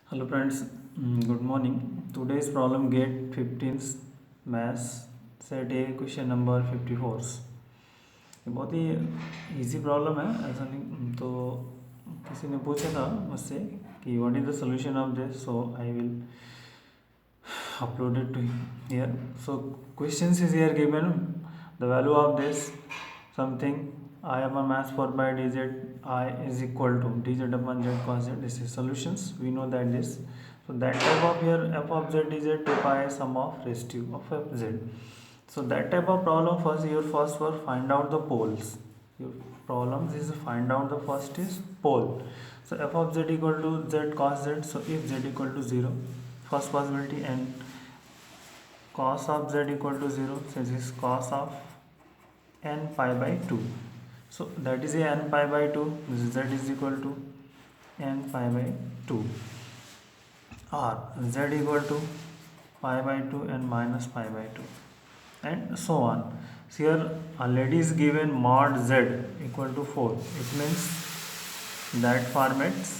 Hello friends, good morning. Today's problem get 15 maths set A question number 54। ये बहुत ही easy problem है, ऐसा नहीं तो किसी ने पूछा था मुझसे कि what is the solution of this, so I will upload it to here. So questions is here given the value of this something I upon mass 4 by dz I is equal to dz upon z cos z. This is solutions, we know that this. So that type of here f of z is a 2 pi sum of residue of f z. So that type of problem, first your first were find out the poles. Your problems is find out the first is pole. So f of z equal to z cos z. So if z equal to 0, first possibility, and cos of z equal to 0, so this is cos of n pi by 2. So that is a n pi by 2, z is equal to n pi by 2, or z equal to pi by 2 and minus pi by 2, and so on. So here already is given mod z equal to 4. It means that formats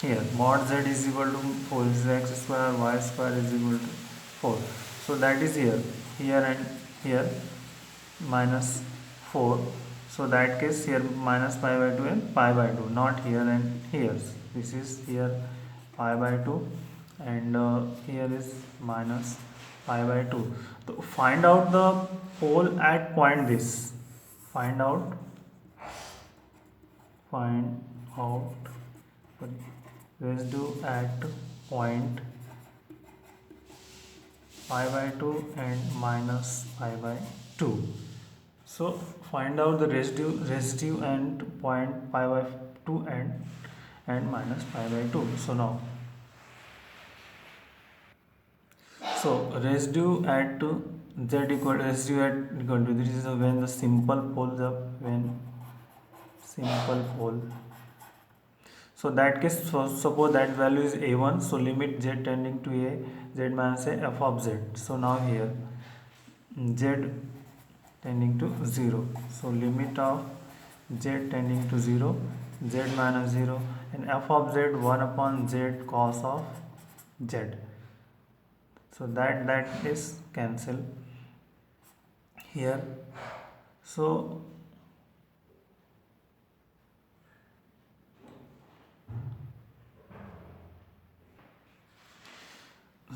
here mod z is equal to 4 is x square y square is equal to 4. So that is here and here minus 4. So that case here minus pi by 2 and pi by 2, not here and here. This is here pi by 2 and here is minus pi by 2. So find out the pole at point this. Find out residue at point pi by 2 and minus pi by 2. So find out the residue and point pi by 2 and minus pi by 2. So residue at z equal residue at equal to, this is when the simple poles up, when simple pole. So that case, so suppose that value is a1, so limit z tending to a, z minus a f of z. So now here z tending to 0, so limit of z tending to 0, z minus 0, and f of z 1 upon z cos of z. So that is cancel here. So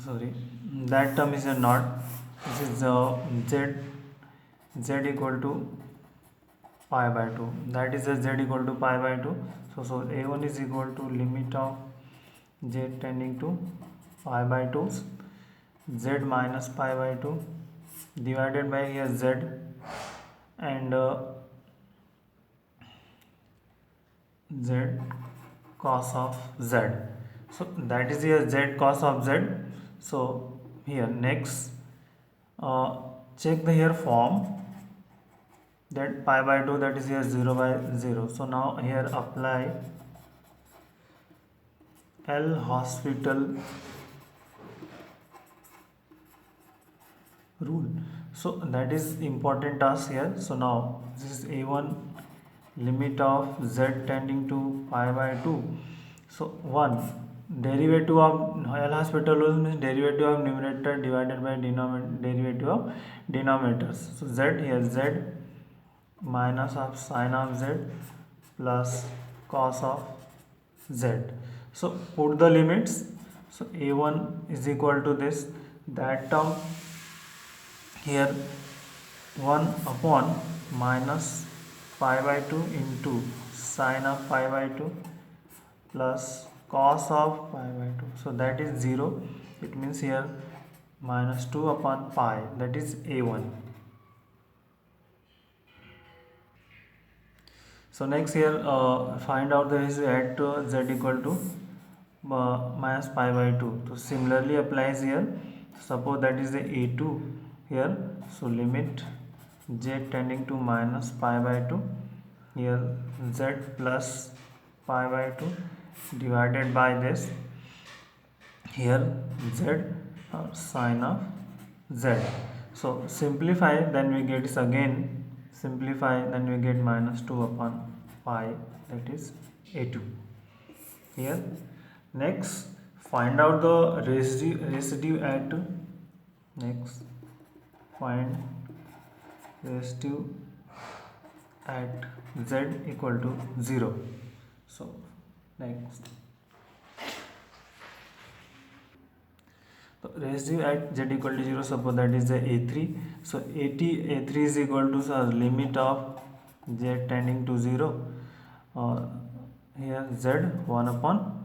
sorry, that term is a not. This is z equal to pi by 2, that is z equal to pi by 2. So a1 is equal to limit of z tending to pi by 2, z minus pi by 2 divided by here z and z cos of z. So that is here z cos of z. So here next check the here form, that pi by 2, that is here 0 by 0. So now here apply L'Hospital rule. So that is important task here. So now this is a1 limit of z tending to pi by 2. So 1 derivative of L'Hospital rule means derivative of numerator divided by derivative of denominators. So z here z minus of sine of z plus cos of z. So put the limits. So a1 is equal to this, that term here 1 upon minus pi by 2 into sine of pi by 2 plus cos of pi by 2. So that is 0. It means here minus 2 upon pi, that is a1. So next here find out the ratio at z equal to minus pi by 2. So similarly applies here. Suppose that is the a2 here. So limit z tending to minus pi by 2, here z plus pi by 2 divided by this here z sine of z. So simplify, then we get this again, simplify, then we get minus 2 upon pi, that is a2. here. Next, find out the residue at, next find residue at z equal to 0. So next, so residue at z equal to 0, suppose that is the a3. So a3 is equal to the limit of z tending to 0, here z 1 upon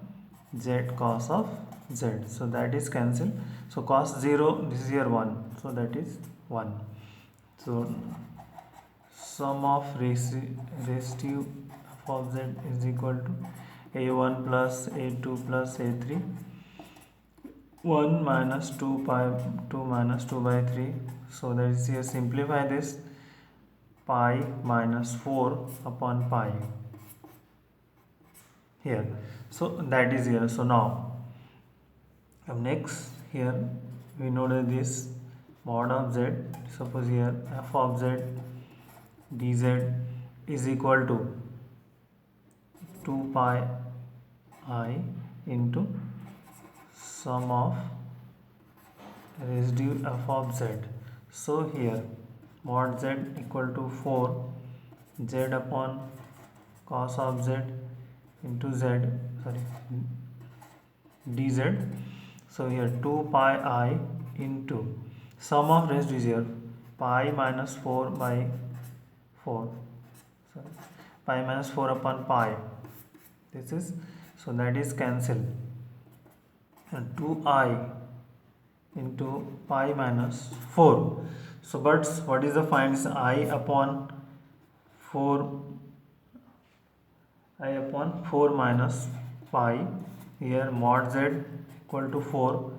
z cos of z, so that is cancelled. So cos 0, this is here 1, so that is 1. So sum of residue of z is equal to a1 plus a2 plus a3, 1 minus 2 pi 2 minus 2 by 3. So that is here, simplify this, pi minus 4 upon pi here. So that is here. So now next, here we know that this mod of z, suppose here f of z dz is equal to 2 pi I into sum of residue f of z. So here mod z equal to 4 z upon cos of z into z, sorry, dz. So here 2 pi I into sum of residue is here, pi minus 4 by 4, sorry, pi minus 4 upon pi, this is, so that is cancel, and 2I into pi minus 4. So but what is the find is I upon 4 minus pi, here mod z equal to 4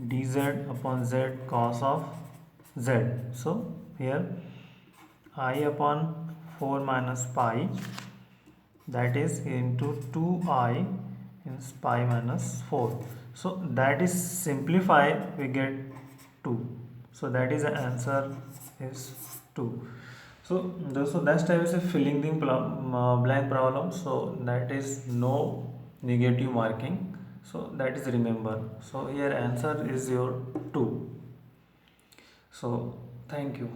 dz upon z cos of z. So here I upon 4 minus pi, that is into 2I in pi minus 4. So that is simplify, we get 2. So that is the answer is 2. So that type is a filling the blank problem. So that is no negative marking. So that is remember. So here answer is your 2. So thank you.